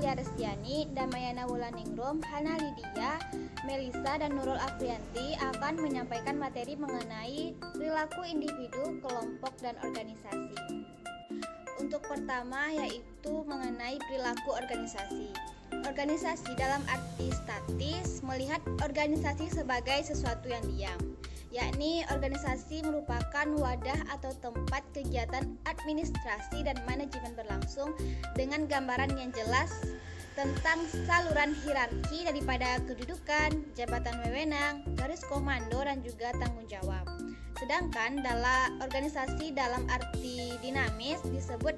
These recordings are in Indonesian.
Lia Restiani, Damayana Wulaningrum, Hana Lydia, Melisa, dan Nurul Afrianti akan menyampaikan materi mengenai perilaku individu, kelompok, dan organisasi. Untuk pertama yaitu mengenai perilaku organisasi. Organisasi dalam arti statis melihat organisasi sebagai sesuatu yang diam, yakni organisasi merupakan wadah atau tempat kegiatan administrasi dan manajemen berlangsung dengan gambaran yang jelas tentang saluran hierarki daripada kedudukan, jabatan wewenang, garis komando, dan juga tanggung jawab. Sedangkan dalam organisasi dalam arti dinamis disebut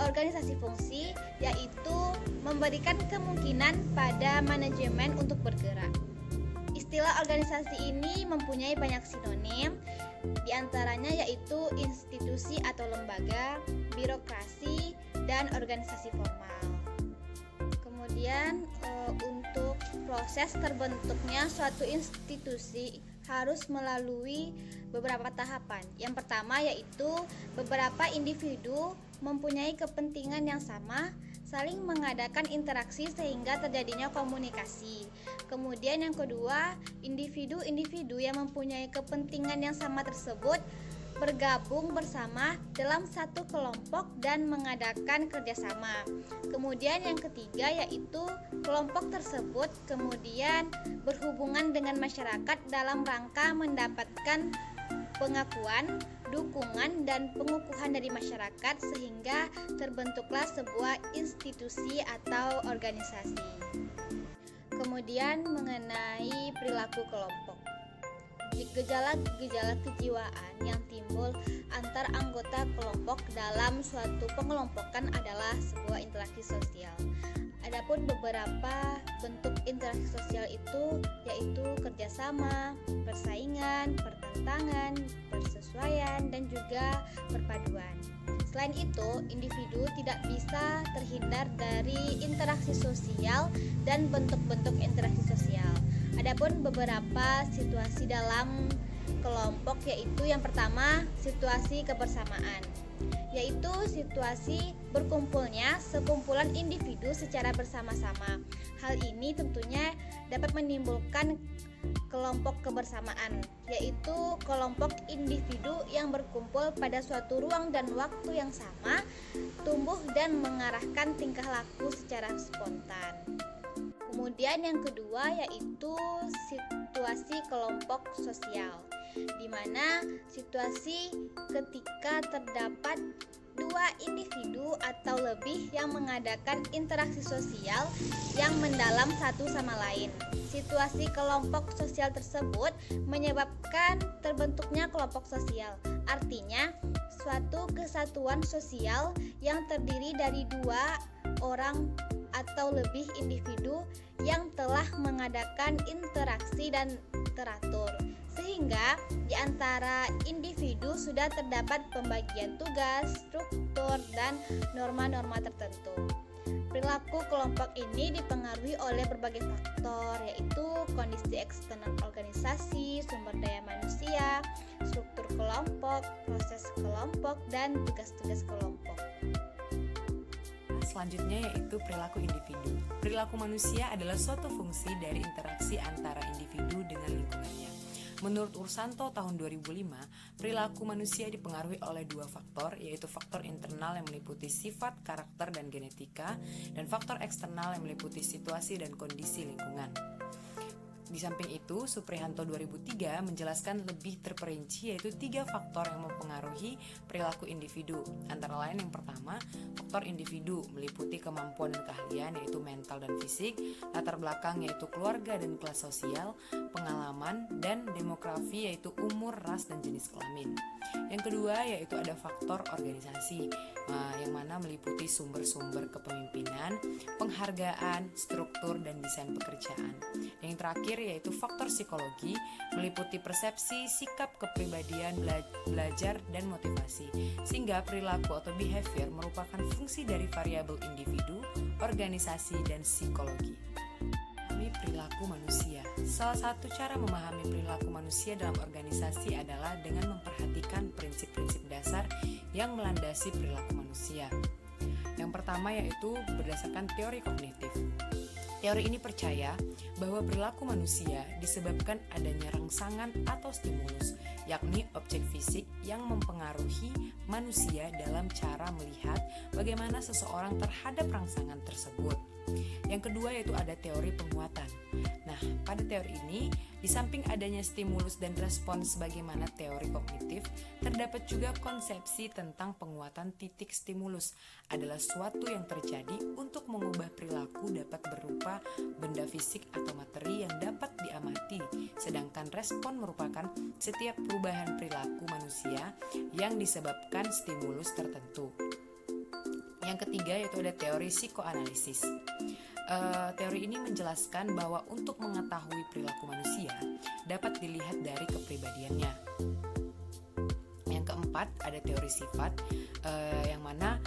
organisasi fungsi, yaitu memberikan kemungkinan pada manajemen untuk bergerak. Istilah organisasi ini mempunyai banyak sinonim, diantaranya yaitu institusi atau lembaga, birokrasi, dan organisasi formal. Kemudian untuk proses terbentuknya suatu institusi harus melalui beberapa tahapan. Yang pertama yaitu beberapa individu mempunyai kepentingan yang sama, saling mengadakan interaksi sehingga terjadinya komunikasi. Kemudian yang kedua, individu-individu yang mempunyai kepentingan yang sama tersebut bergabung bersama dalam satu kelompok dan mengadakan kerjasama. Kemudian yang ketiga yaitu kelompok tersebut kemudian berhubungan dengan masyarakat dalam rangka mendapatkan pengakuan, dukungan, dan pengukuhan dari masyarakat sehingga terbentuklah sebuah institusi atau organisasi. Kemudian mengenai perilaku kelompok. Gejala-gejala kejiwaan yang timbul antar anggota kelompok dalam suatu pengelompokan adalah sebuah interaksi sosial. Adapun beberapa bentuk interaksi sosial itu yaitu kerjasama, persaingan, pertentangan, persesuaian, dan juga perpaduan. Selain itu, individu tidak bisa terhindar dari interaksi sosial dan bentuk-bentuk interaksi sosial. Adapun beberapa situasi dalam kelompok yaitu yang pertama, situasi kebersamaan, yaitu situasi berkumpulnya sekumpulan individu secara bersama-sama. Hal ini tentunya dapat menimbulkan kelompok kebersamaan, yaitu kelompok individu yang berkumpul pada suatu ruang dan waktu yang sama, tumbuh dan mengarahkan tingkah laku secara spontan. Kemudian yang kedua yaitu situasi kelompok sosial, di mana situasi ketika terdapat dua individu atau lebih yang mengadakan interaksi sosial yang mendalam satu sama lain. Situasi kelompok sosial tersebut menyebabkan terbentuknya kelompok sosial. Artinya, suatu kesatuan sosial yang terdiri dari dua orang atau lebih individu yang telah mengadakan interaksi dan teratur, sehingga di antara individu sudah terdapat pembagian tugas, struktur, dan norma-norma tertentu. Perilaku kelompok ini dipengaruhi oleh berbagai faktor, yaitu kondisi eksternal organisasi, sumber daya manusia, struktur kelompok, proses kelompok, dan tugas-tugas kelompok. Selanjutnya yaitu perilaku individu. Perilaku manusia adalah suatu fungsi dari interaksi antara individu dengan lingkungannya. Menurut Ursanto tahun 2005, perilaku manusia dipengaruhi oleh dua faktor, yaitu faktor internal yang meliputi sifat, karakter, dan genetika, dan faktor eksternal yang meliputi situasi dan kondisi lingkungan. Di samping itu, Suprihanto 2003 menjelaskan lebih terperinci yaitu 3 faktor yang mempengaruhi perilaku individu. Antara lain yang pertama, faktor individu meliputi kemampuan dan keahlian yaitu mental dan fisik, latar belakang yaitu keluarga dan kelas sosial, pengalaman, dan demografi yaitu umur, ras, dan jenis kelamin. Yang kedua yaitu ada faktor organisasi yang mana meliputi sumber-sumber kepemimpinan, penghargaan, struktur, dan desain pekerjaan. Yang terakhir yaitu faktor psikologi meliputi persepsi, sikap, kepribadian, belajar, dan motivasi. Sehingga perilaku atau behavior merupakan fungsi dari variabel individu, organisasi, dan psikologi. Memahami perilaku manusia. Salah satu cara memahami perilaku manusia dalam organisasi adalah dengan memperhatikan prinsip-prinsip dasar yang melandasi perilaku manusia. Yang Yang pertama yaitu berdasarkan teori kognitif. Teori ini percaya bahwa perilaku manusia disebabkan adanya rangsangan atau stimulus, yakni objek fisik yang mempengaruhi manusia dalam cara melihat bagaimana seseorang terhadap rangsangan tersebut. Yang kedua yaitu ada teori penguatan. Nah, pada teori ini, di samping adanya stimulus dan respon sebagaimana teori kognitif, terdapat juga konsepsi tentang penguatan titik stimulus adalah suatu yang terjadi untuk mengubah perilaku dapat berupa benda fisik atau materi yang dapat diamati, sedangkan respon merupakan setiap perubahan perilaku manusia yang disebabkan stimulus tertentu. Yang ketiga yaitu ada teori psikoanalisis. Teori ini menjelaskan bahwa untuk mengetahui perilaku manusia dapat dilihat dari kepribadiannya. Yang keempat ada teori sifat, yang mana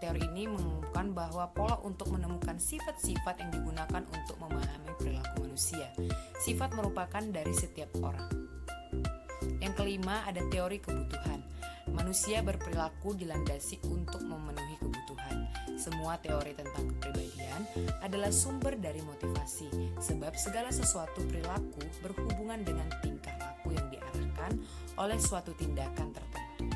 teori ini mengumumkan bahwa pola untuk menemukan sifat-sifat yang digunakan untuk memahami perilaku manusia. Sifat merupakan dari setiap orang. Yang kelima ada teori kebutuhan. Manusia berperilaku dilandasi untuk memenuhi kebutuhan. Semua teori tentang kepribadian adalah sumber dari motivasi, sebab segala sesuatu perilaku berhubungan dengan tingkah laku yang diarahkan oleh suatu tindakan tertentu.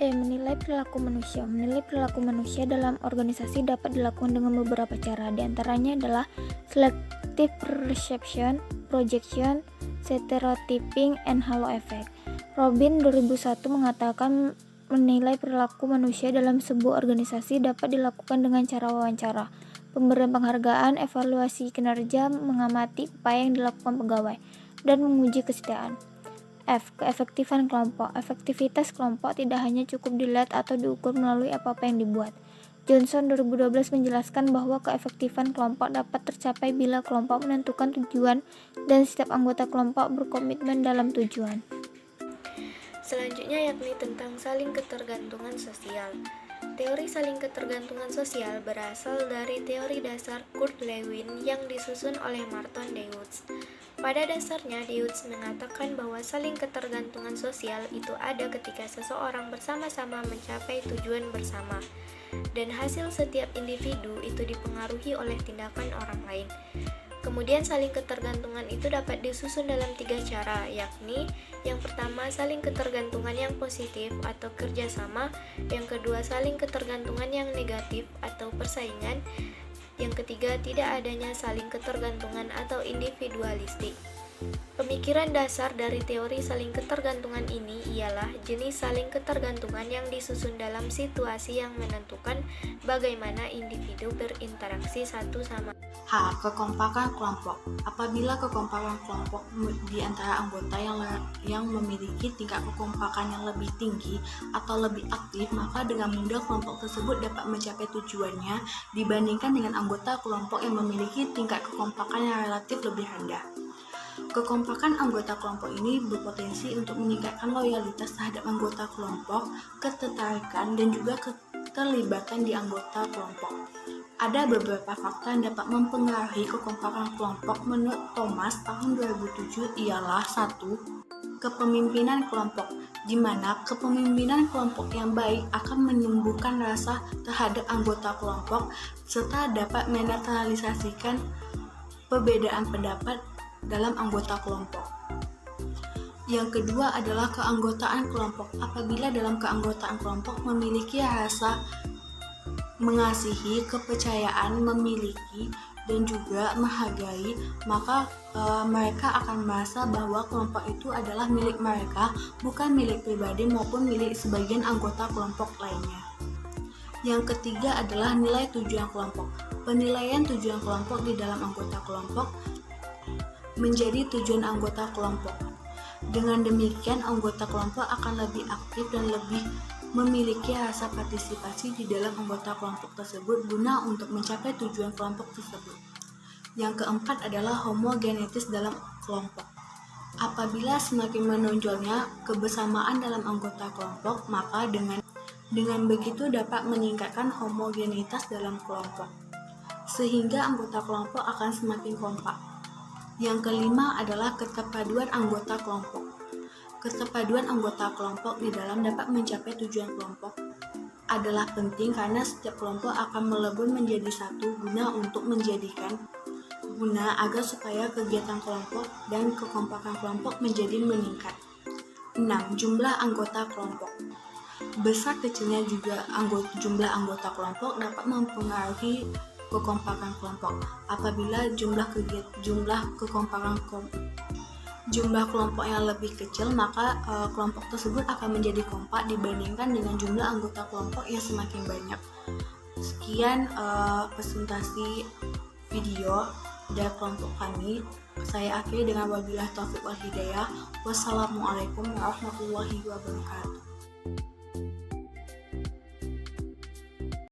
Menilai perilaku manusia. Menilai perilaku manusia dalam organisasi dapat dilakukan dengan beberapa cara. Di antaranya adalah selective perception, projection, stereotyping, and halo effect. Robin 2001 mengatakan menilai perilaku manusia dalam sebuah organisasi dapat dilakukan dengan cara wawancara, pemberian penghargaan, evaluasi kinerja, mengamati upaya yang dilakukan pegawai, dan menguji kesetiaan. F. Keefektifan kelompok. Efektivitas kelompok tidak hanya cukup dilihat atau diukur melalui apa-apa yang dibuat. Johnson 2012 menjelaskan bahwa keefektifan kelompok dapat tercapai bila kelompok menentukan tujuan dan setiap anggota kelompok berkomitmen dalam tujuan. Selanjutnya yakni tentang saling ketergantungan sosial. Teori saling ketergantungan sosial berasal dari teori dasar Kurt Lewin yang disusun oleh Martin Deutsch. Pada dasarnya, Deutsch mengatakan bahwa saling ketergantungan sosial itu ada ketika seseorang bersama-sama mencapai tujuan bersama, dan hasil setiap individu itu dipengaruhi oleh tindakan orang lain. Kemudian saling ketergantungan itu dapat disusun dalam 3 cara, yakni yang pertama saling ketergantungan yang positif atau kerjasama, yang kedua saling ketergantungan yang negatif atau persaingan, yang ketiga tidak adanya saling ketergantungan atau individualistik. Pemikiran dasar dari teori saling ketergantungan ini ialah jenis saling ketergantungan yang disusun dalam situasi yang menentukan bagaimana individu berinteraksi satu sama lain. Kekompakan kelompok. Apabila kekompakan kelompok di antara anggota yang memiliki tingkat kekompakan yang lebih tinggi atau lebih aktif, maka dengan mudah kelompok tersebut dapat mencapai tujuannya dibandingkan dengan anggota kelompok yang memiliki tingkat kekompakan yang relatif lebih rendah. Kekompakan anggota kelompok ini berpotensi untuk meningkatkan loyalitas terhadap anggota kelompok, ketertarikan, dan juga keterlibatan di anggota kelompok. Ada beberapa fakta yang dapat mempengaruhi kekompakan kelompok menurut Thomas tahun 2007 ialah 1. Kepemimpinan kelompok, di mana kepemimpinan kelompok yang baik akan menumbuhkan rasa terhadap anggota kelompok serta dapat menetralisasikan perbedaan pendapat dalam anggota kelompok. Yang kedua adalah keanggotaan kelompok. Apabila dalam keanggotaan kelompok memiliki rasa mengasihi, kepercayaan, memiliki, dan juga menghargai, maka mereka akan merasa bahwa kelompok itu adalah milik mereka, bukan milik pribadi maupun milik sebagian anggota kelompok lainnya. Yang ketiga adalah nilai tujuan kelompok. Penilaian tujuan kelompok di dalam anggota kelompok menjadi tujuan anggota kelompok. Dengan demikian, anggota kelompok akan lebih aktif dan lebih memiliki rasa partisipasi di dalam anggota kelompok tersebut guna untuk mencapai tujuan kelompok tersebut. Yang keempat adalah homogenetis dalam kelompok. Apabila semakin menonjolnya kebersamaan dalam anggota kelompok, maka dengan begitu dapat meningkatkan homogenitas dalam kelompok, sehingga anggota kelompok akan semakin kompak. Yang kelima adalah keterpaduan anggota kelompok. Keterpaduan anggota kelompok di dalam dapat mencapai tujuan kelompok adalah penting karena setiap kelompok akan melebur menjadi satu guna agar supaya kegiatan kelompok dan kekompakan kelompok menjadi meningkat. 6. Jumlah anggota kelompok. Besar kecilnya juga jumlah anggota kelompok dapat mempengaruhi kekompakan kelompok. Apabila jumlah kelompok yang lebih kecil, maka kelompok tersebut akan menjadi kompak dibandingkan dengan jumlah anggota kelompok yang semakin banyak. Sekian presentasi video dari kelompok kami. Saya akhiri dengan wabillahi taufiq wal hidayah. Wassalamualaikum warahmatullahi wabarakatuh.